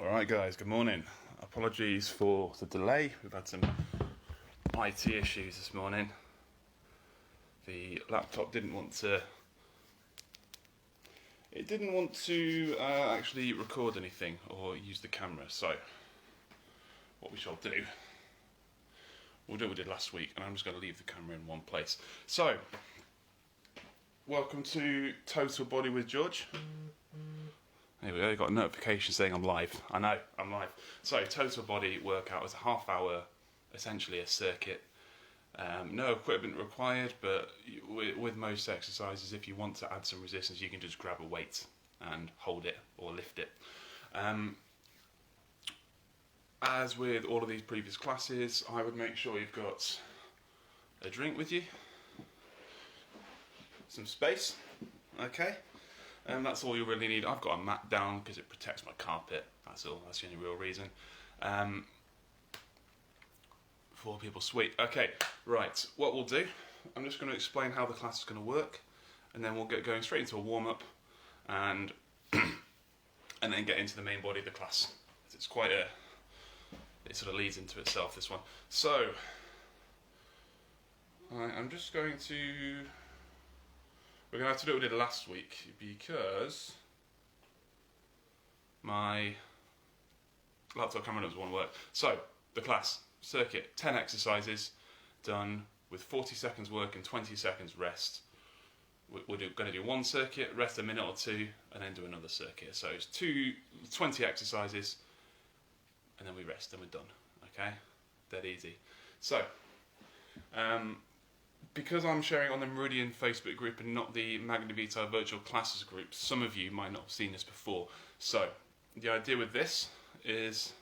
Alright guys, good morning. Apologies for the delay. We've had some IT issues this morning. The laptop didn't want to actually record anything or use the camera, so what we shall do, we'll do what we did last week, and I'm just going to leave the camera in one place. So, welcome to Total Body with George. There we go, got a notification saying I'm live. I know, I'm live. So, Total Body workout is a half hour, essentially a circuit. No equipment required, but with most exercises, if you want to add some resistance, you can just grab a weight and hold it or lift it. As with all of these previous classes, I would make sure you've got a drink with you, some space, okay? And that's all you really need. I've got a mat down because it protects my carpet, that's all, that's the only real reason. Four people, sweet. Okay, right, what we'll do, I'm just going to explain how the class is going to work, and then we'll get going straight into a warm-up, and and then get into the main body of the class. It's quite a, it sort of leads into itself, this one. So, I'm just going to, we're going to have to do what we did last week, because my laptop camera doesn't want to work. So, the class, circuit, 10 exercises, done with 40 seconds work and 20 seconds rest. We're going to do one circuit, rest a minute or two, and then do another circuit. So it's 20 exercises, and then we rest, and we're done. Okay? Dead easy. So, because I'm sharing on the Meridian Facebook group and not the Magna Vitae virtual classes group, some of you might not have seen this before. So, the idea with this is,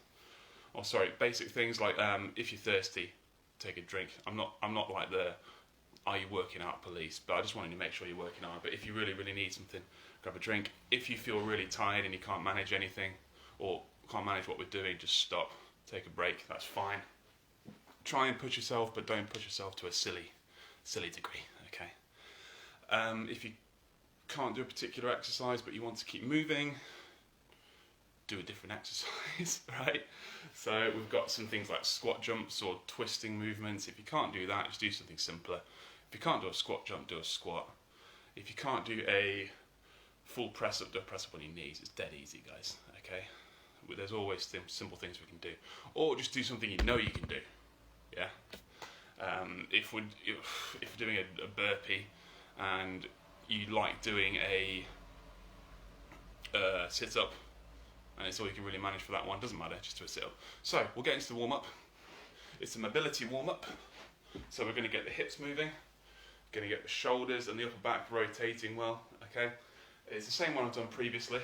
basic things like if you're thirsty, take a drink. I'm not like the are you working out police, but I just wanted to make sure you're working out. But if you really need something, grab a drink. If you feel really tired and you can't manage anything, or can't manage what we're doing, just stop, take a break, that's fine. Try and push yourself, but don't push yourself to a silly degree, okay? If you can't do a particular exercise, but you want to keep moving, do a different exercise, right? So we've got some things like squat jumps or twisting movements. If you can't do that, just do something simpler. If you can't do a squat jump, do a squat. If you can't do a full press up, do a press up on your knees. It's dead easy, guys, okay? There's always simple things we can do. Or just do something you know you can do, yeah? If we're doing a burpee and you like doing a sit-up, and it's all you can really manage for that one, doesn't matter, just do a sit-up. So, we'll get into the warm-up. It's a mobility warm-up. So we're going to get the hips moving, going to get the shoulders and the upper back rotating well, okay? It's the same one I've done previously,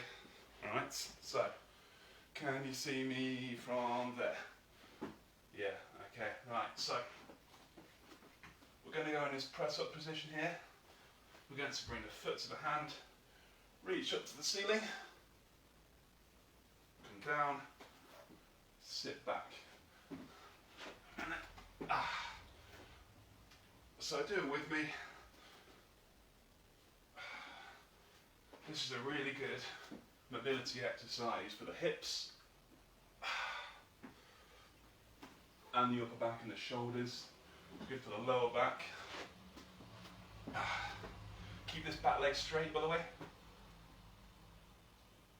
alright? So, can you see me from there? Yeah, okay, right, so we're going to go in this press-up position here. We're going to bring the foot to the hand, reach up to the ceiling, down, sit back, and then, So do it with me. This is a really good mobility exercise for the hips, and the upper back and the shoulders. Good for the lower back. Keep this back leg straight, by the way.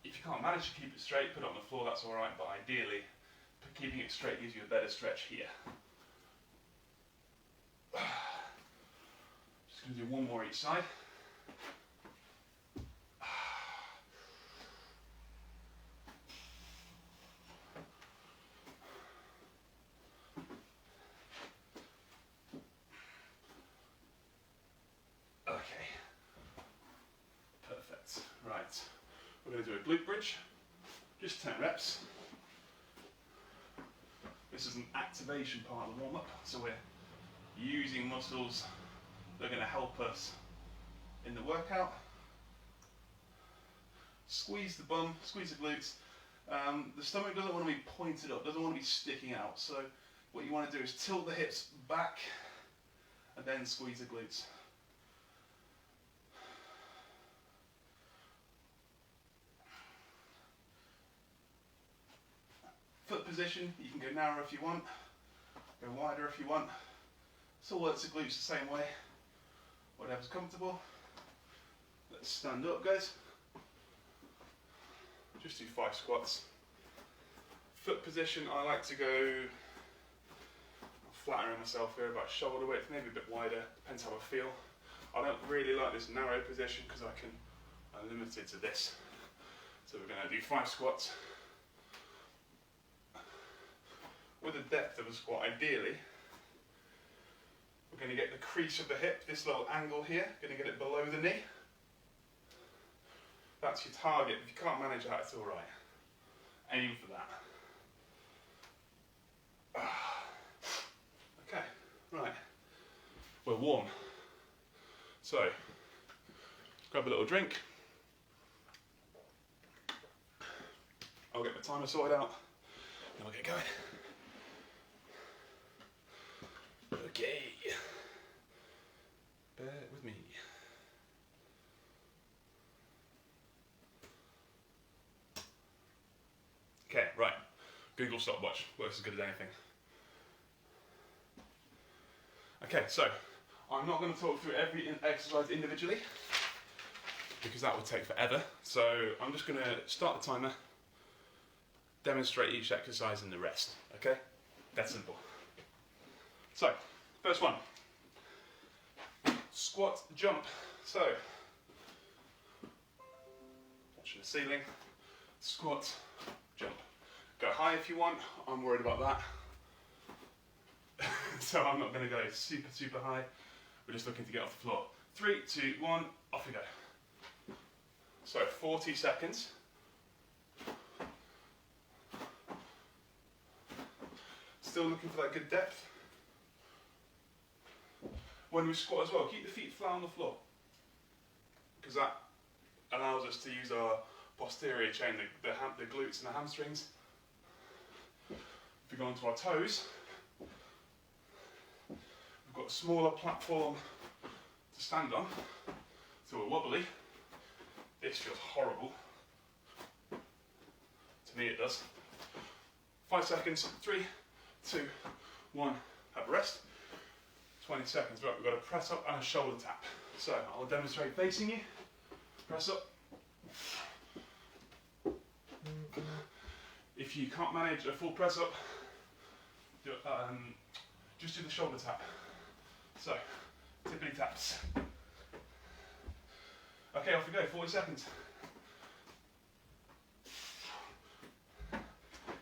If you can't manage to keep it straight, put it on the floor, that's alright, but ideally, keeping it straight gives you a better stretch here. Just going to do one more each side. Okay. Perfect. Right. We're going to do a glute bridge, just 10 reps. This is an activation part of the warm-up, so we're using muscles that are going to help us in the workout. Squeeze the bum, squeeze the glutes. The stomach doesn't want to be pointed up, doesn't want to be sticking out, so what you want to do is tilt the hips back and then squeeze the glutes. position, you can go narrow if you want, go wider if you want. Still works the glutes the same way, whatever's comfortable. Let's stand up, guys. Just do 5 squats. Foot position, I like to go, I'm flattering myself here, about shoulder width, maybe a bit wider, depends how I feel. I don't really like this narrow position because I'm limited to this. So we're going to do 5 squats. With the depth of a squat, ideally, we're going to get the crease of the hip, this little angle here, going to get it below the knee. That's your target. If you can't manage that, it's alright. Aim for that. Okay, right. We're warm. So, grab a little drink. I'll get the timer sorted out, and we'll get going. Okay. Bear with me. Okay, right. Google stopwatch. Works as good as anything. Okay, so I'm not going to talk through every exercise individually because that would take forever. So I'm just going to start the timer, demonstrate each exercise and the rest. Okay? That's simple. So, first one. Squat, jump. So, watching the ceiling. Squat, jump. Go high if you want. I'm worried about that. So I'm not going to go super, super high. We're just looking to get off the floor. 3, 2, 1, off we go. So 40 seconds. Still looking for that good depth. When we squat as well, keep the feet flat on the floor, because that allows us to use our posterior chain, the glutes and the hamstrings. If we go onto our toes, we've got a smaller platform to stand on, so we're wobbly. This feels horrible. To me it does. 5 seconds, 3, 2, 1, have a rest. 20 seconds, right, we've got a press up and a shoulder tap. So I'll demonstrate facing you. Press up. If you can't manage a full press up, just do the shoulder tap. So, tippity taps. Okay, off we go, 40 seconds.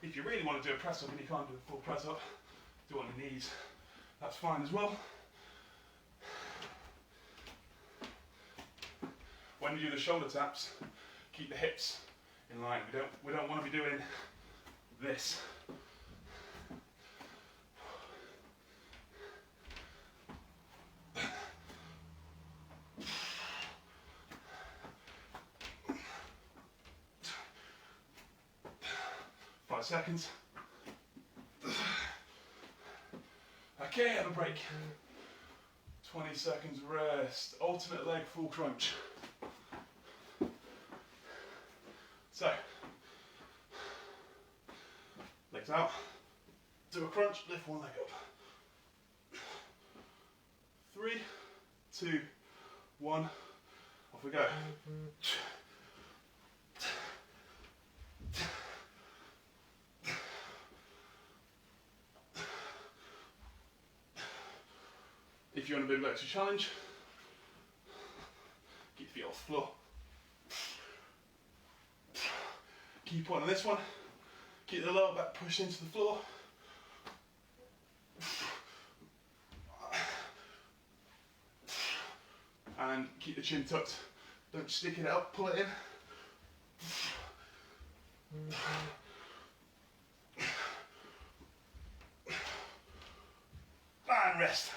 If you really want to do a press up and you can't do a full press up, do it on your knees. That's fine as well. When we do the shoulder taps, keep the hips in line. We don't want to be doing this. Seconds. Okay, have a break. 20 seconds rest. Alternate leg full crunch. So, legs out. Do a crunch, lift one leg up. 3, 2, 1. Off we go. If you want a bit of extra challenge, keep your feet off the floor. Keep on this one. Keep the lower back pushed into the floor. And keep the chin tucked. Don't stick it out, pull it in. And rest.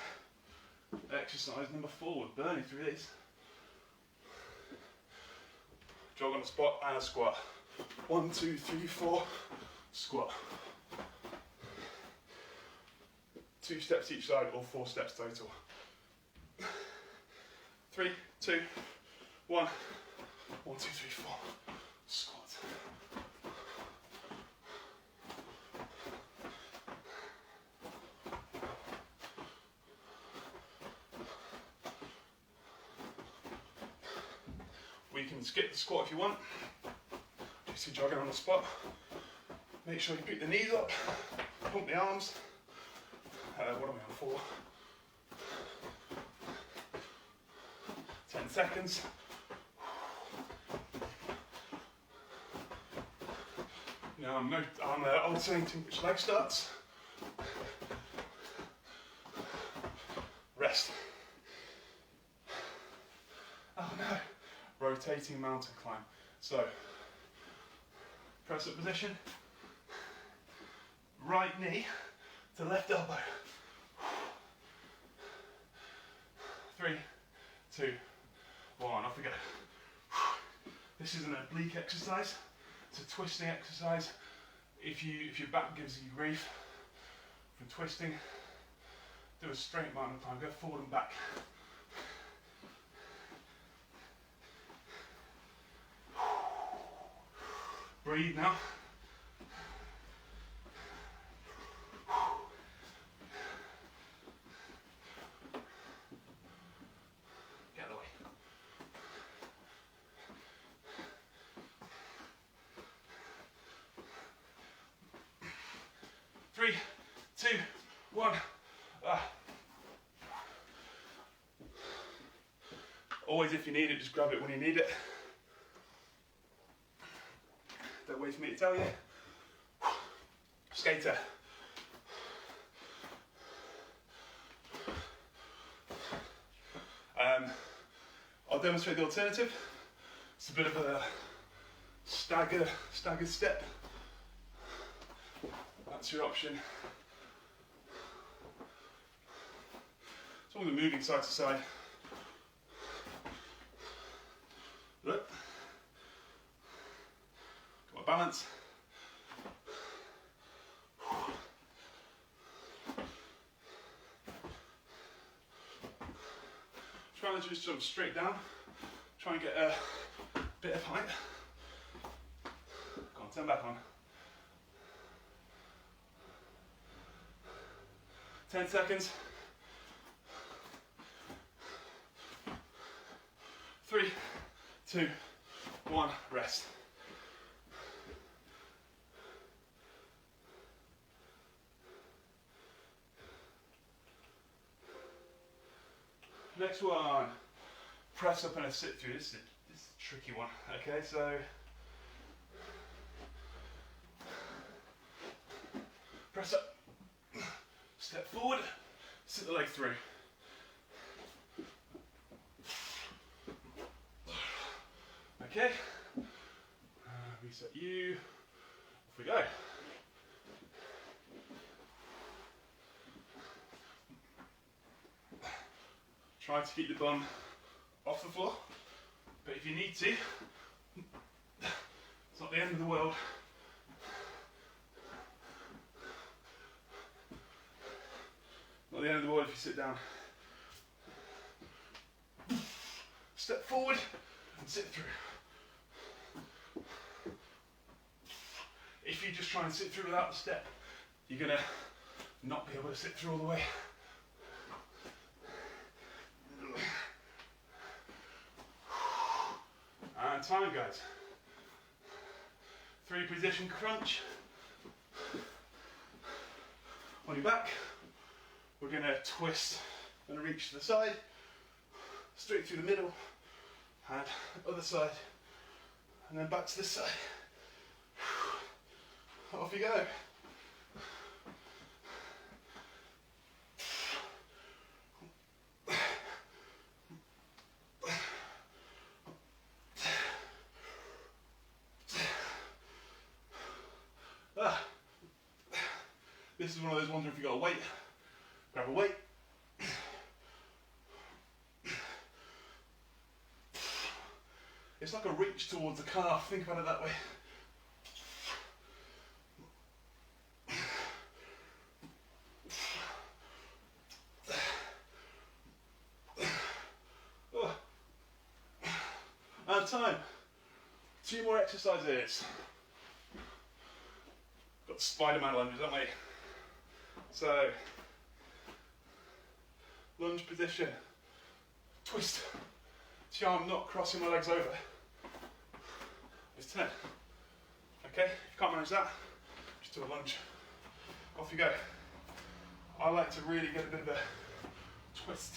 Exercise number 4, burning through these. Jog on the spot and a squat. 1, 2, 3, 4, squat. 2 steps each side or 4 steps total. 3, 2, 1, 1, 2, 3, 4, squat. you can skip the squat if you want. Just you're jogging on the spot. Make sure you pick the knees up, pump the arms. What am I on for? 10 seconds. Now I'm alternating which leg starts. Rest. Oh no. Rotating mountain climb. So, press up position. Right knee to left elbow. 3, 2, 1, off we go. This is an oblique exercise. It's a twisting exercise. If your back gives you grief from twisting, do a straight mountain climb, go forward and back. Breathe now. Get away. 3, 2, 1. Always, if you need it, just grab it when you need it. Don't wait for me to tell you. Skater. I'll demonstrate the alternative. It's a bit of a staggered step. That's your option. As long as we're moving side to side. Look. Got my balance. Trying to just jump straight down. Try and get a bit of height. Go on, turn back on. 10 seconds. 3, 2, 1, rest. Next one, press up and a sit through. This is a tricky one. Okay, so press up, step forward, sit the leg through. Okay, reset you, off we go. Try to keep the bum off the floor, but if you need to, it's not the end of the world. Not the end of the world if you sit down. Step forward and sit through. If you just try and sit through without the step, you're going to not be able to sit through all the way. And time, guys. 3 position crunch. On your back, we're going to twist and reach to the side, straight through the middle, and other side, and then back to this side. Off you go. This is one of those ones where if you've got a weight, grab a weight. It's like a reach towards the calf, think about it that way. And time. 2 more exercises. Got the Spider-Man lunges, haven't we? So, lunge position, twist, see how I'm not crossing my legs over, is 10. Okay, if you can't manage that, just do a lunge. Off you go. I like to really get a bit of a twist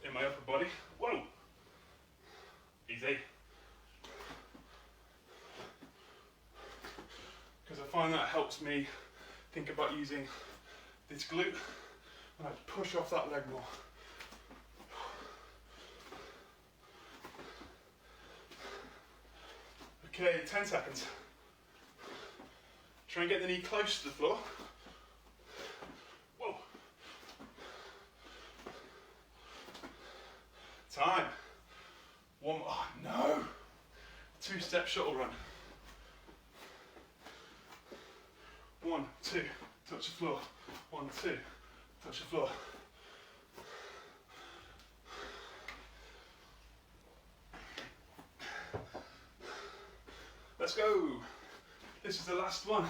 in my upper body. Whoa! Easy. Because I find that helps me think about using this glute and I push off that leg more. Okay, 10 seconds. Try and get the knee close to the floor. Whoa. Time. One more. Oh, no. 2-step shuttle run. 1, 2, touch the floor. 1, 2, touch the floor. Let's go. This is the last one.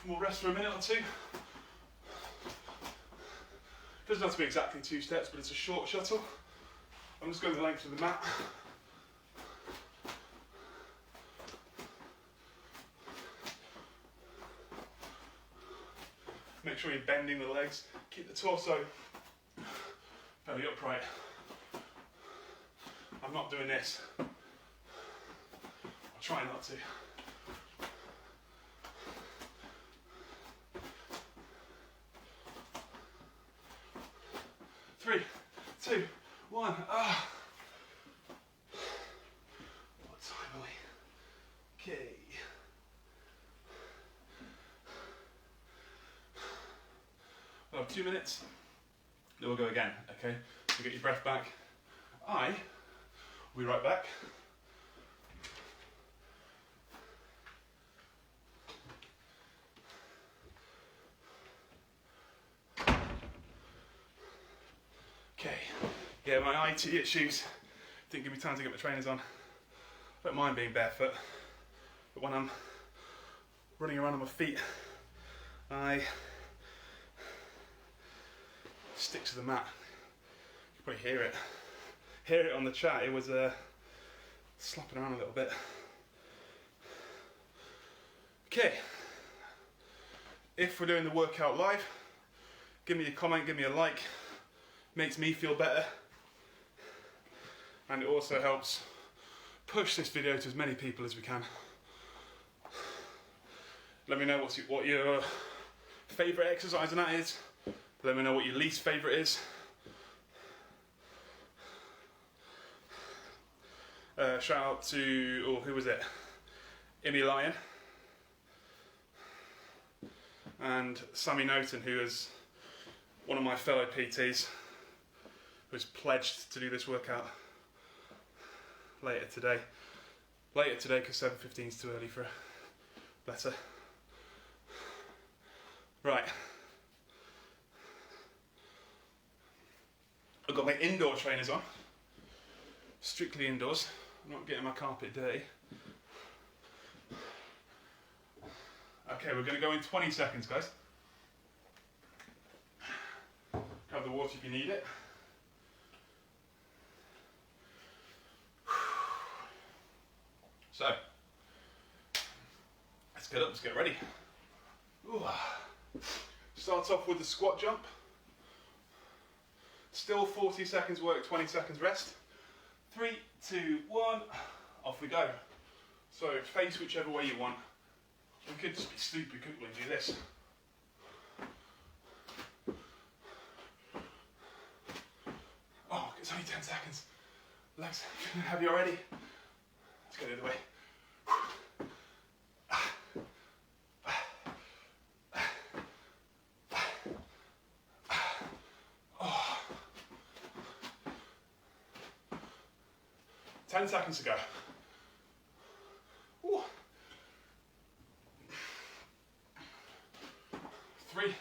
We'll rest for a minute or two. Doesn't have to be exactly 2 steps, but it's a short shuttle. I'm just going the length of the mat. Make sure you're bending the legs. Keep the torso fairly upright. I'm not doing this. I'll try not to. Three, two, one. Ah. What time are we? Okay. We'll have 2 minutes. Then we'll go again. Okay. So get your breath back. I will be right back. Okay. Yeah, my IT issues didn't give me time to get my trainers on. I don't mind being barefoot, but when I'm running around on my feet, I stick to the mat. You can probably hear it. Hear it on the chat. It was slapping around a little bit. Okay. If we're doing the workout live, give me a comment, give me a like. Makes me feel better. And it also helps push this video to as many people as we can. Let me know what your favourite exercise in that is. Let me know what your least favourite is. Shout out to, oh, who was it? Imi Lion. And Sammy Noten, who is one of my fellow PTs, who's pledged to do this workout later today. Later today, because 7:15 is too early for a letter. Right. I've got my indoor trainers on. Strictly indoors. I'm not getting my carpet dirty. Okay, we're going to go in 20 seconds, guys. Grab the water if you need it. So, let's get up, let's get ready. Ooh. Start off with the squat jump. Still 40 seconds work, 20 seconds rest. 3, 2, 1, off we go. So face whichever way you want. We could just be stupid, couldn't we, and do this. Oh, it's only 10 seconds. Legs heavy already. Let's go the other way. Oh. 10 seconds to go. Ooh. 3,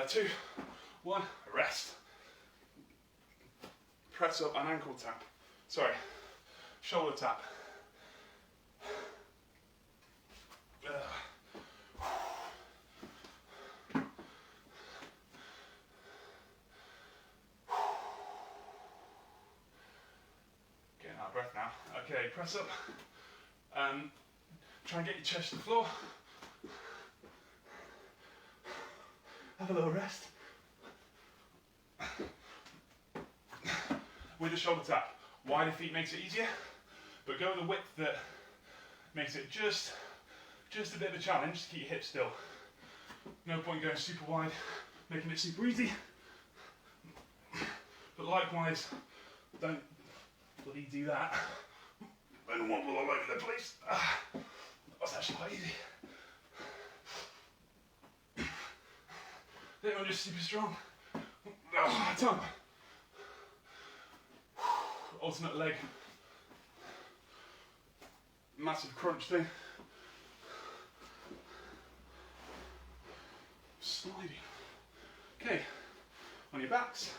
2, 1, rest. Press up and ankle tap. Sorry, shoulder tap. Getting out of breath now. Okay, press up. Try and get your chest to the floor. Have a little rest. With the shoulder tap, wider feet makes it easier, but go with a width that makes it just a bit of a challenge to keep your hips still. No point going super wide, making it super easy. But likewise, don't bloody do that and wobble all over the place. That's actually quite easy. Then I'm just super strong. Time. Alternate leg. Massive crunch thing. Sliding. Okay, on your backs.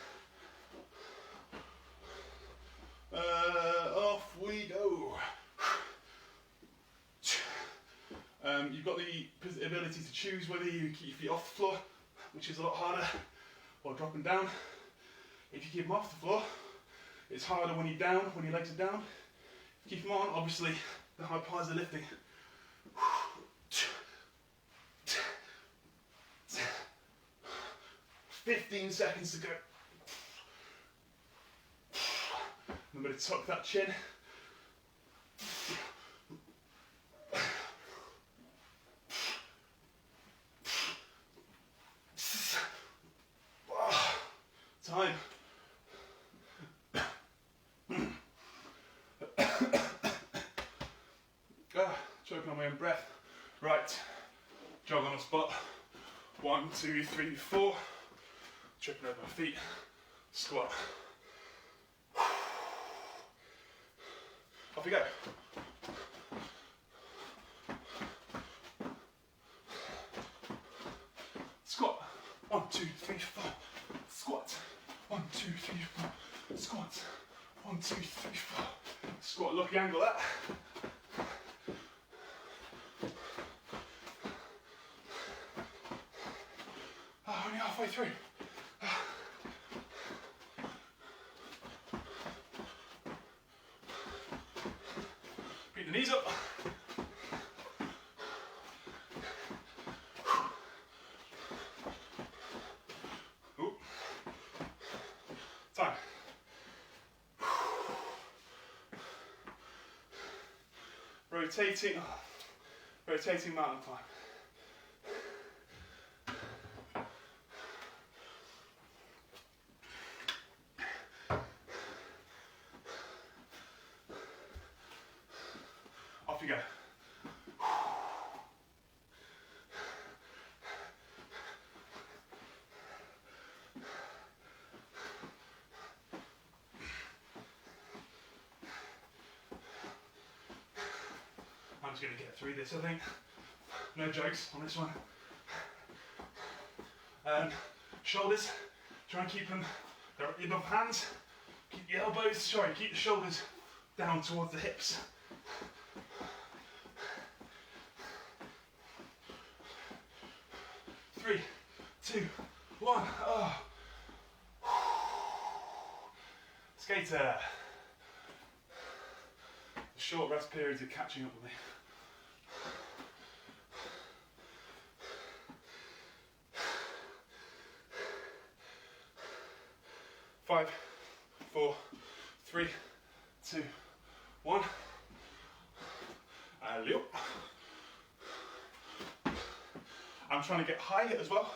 Off we go. You've got the ability to choose whether you keep your feet off the floor, which is a lot harder, or dropping down. If you keep them off the floor, it's harder when you're down, when your legs are down. If you keep them on, obviously, the hard parts are lifting. 15 seconds to go. Remember to tuck that chin. Time. Choking on my own breath. Right, jog on the spot. 1, 2, 3, 4. Tripping over my feet. Squat. Off we go. Squat. 1, 2, 3, 4. Squat. 1, 2, 3, 4. Squat. 1, 2, 3, 4. Squat. Lucky angle that. Only halfway through. Bring the knees up. Ooh. Time. Rotating mountain climb. Off you go. I'm just going to get through this, I think. No jokes on this one. Shoulders, try and keep them directly above hands. Keep the elbows, keep the shoulders down towards the hips. Three, 2, 1. Oh. Skater. The short rest periods are catching up with me. 5, 4, 3, 2, 1. Alley-up. I'm trying to get high as well.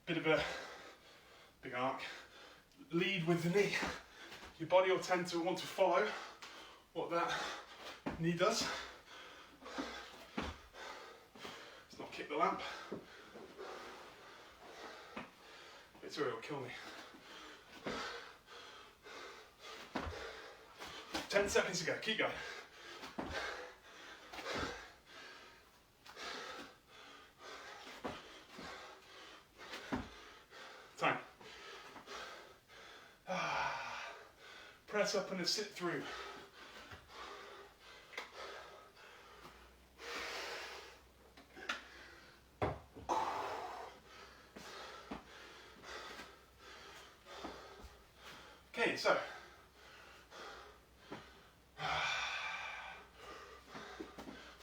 Bit of a big arc. Lead with the knee. Your body will tend to want to follow what that knee does. Let's not kick the lamp. It's or it'll kill me. 10 seconds to go, keep going. Time. Press up and a sit through. Okay, so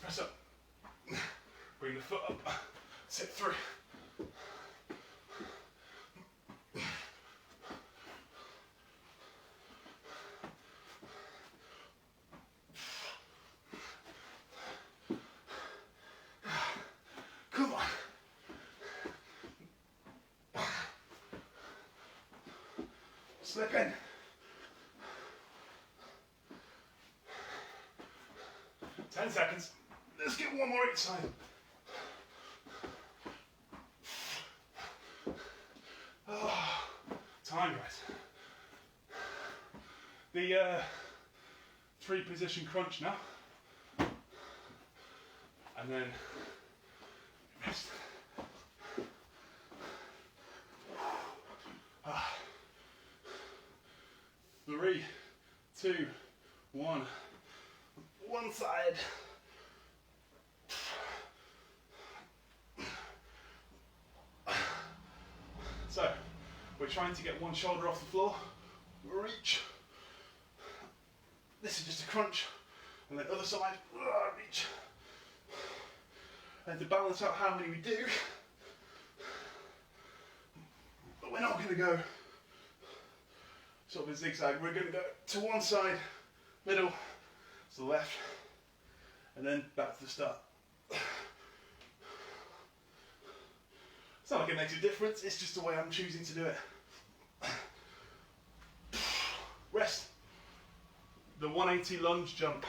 Press up. Bring the foot up. Sit through. Come on. Slip in. 10 seconds. Let's get one more each side. Oh, time, guys. The 3-position crunch now. And then rest. 3, 2, 1. One side. So, we're trying to get one shoulder off the floor. Reach. This is just a crunch. And then other side. Reach. And to balance out how many we do, but we're not going to go sort of a zigzag. We're going to go to one side, middle, to the left, and then back to the start. It's not like it makes a difference, it's just the way I'm choosing to do it. Rest. The 180 lunge jump.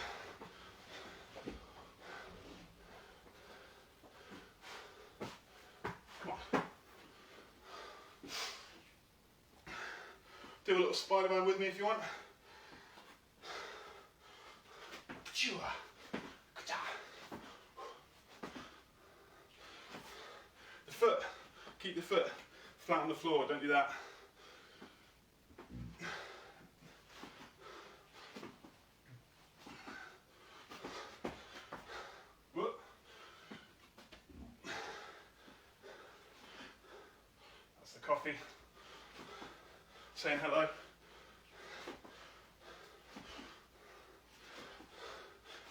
Come on. Do a little Spider-Man with me if you want. The foot, keep the foot flat on the floor, don't do that. Whoop. That's the coffee. Saying hello.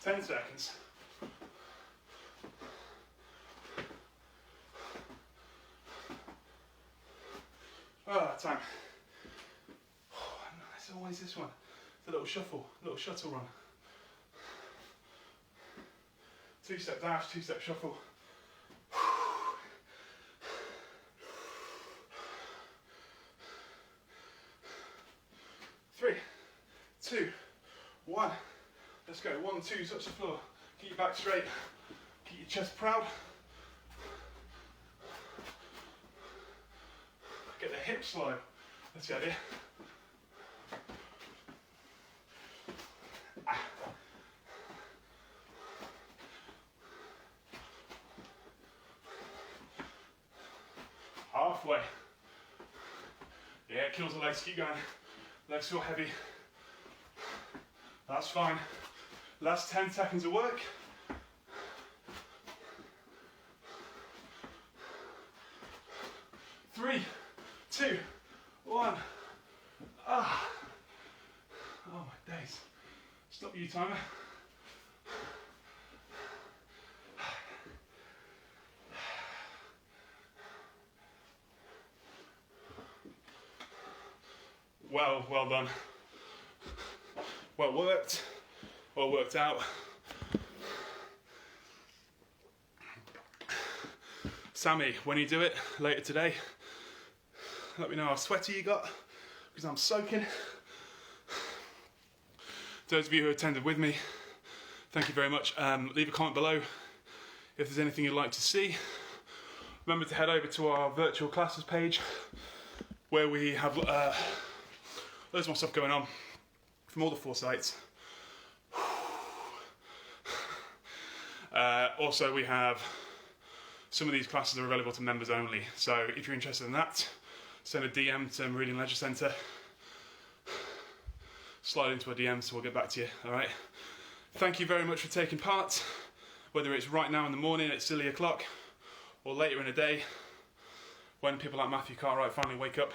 Ten seconds. Ah, time. Oh, it's always this one. It's a little shuffle, little shuttle run. 2-step dash, 2-step shuffle. 3, 2, 1. Let's go. 1, 2, touch the floor. Keep your back straight. Keep your chest proud. Get the hips low. That's the idea. Halfway. Yeah, it kills the legs. Keep going. Legs feel heavy. That's fine. Last 10 seconds of work. Three, 2, 1. Ah. Oh my days. Stop you, timer. Well done. Well worked. Well worked out. Sammy, when you do it later today, let me know how sweaty you got, because I'm soaking. Those of you who attended with me, thank you very much. Leave a comment below if there's anything you'd like to see. Remember to head over to our virtual classes page, where we have loads more stuff going on from all the 4 sites. Also, we have some of these classes are available to members only, so if you're interested in that, send a DM to Meridian Leisure Centre. Slide into a DM, so we'll get back to you, alright? Thank you very much for taking part, whether it's right now in the morning at silly o'clock, or later in the day, when people like Matthew Cartwright finally wake up.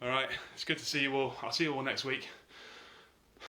Alright, it's good to see you all. I'll see you all next week.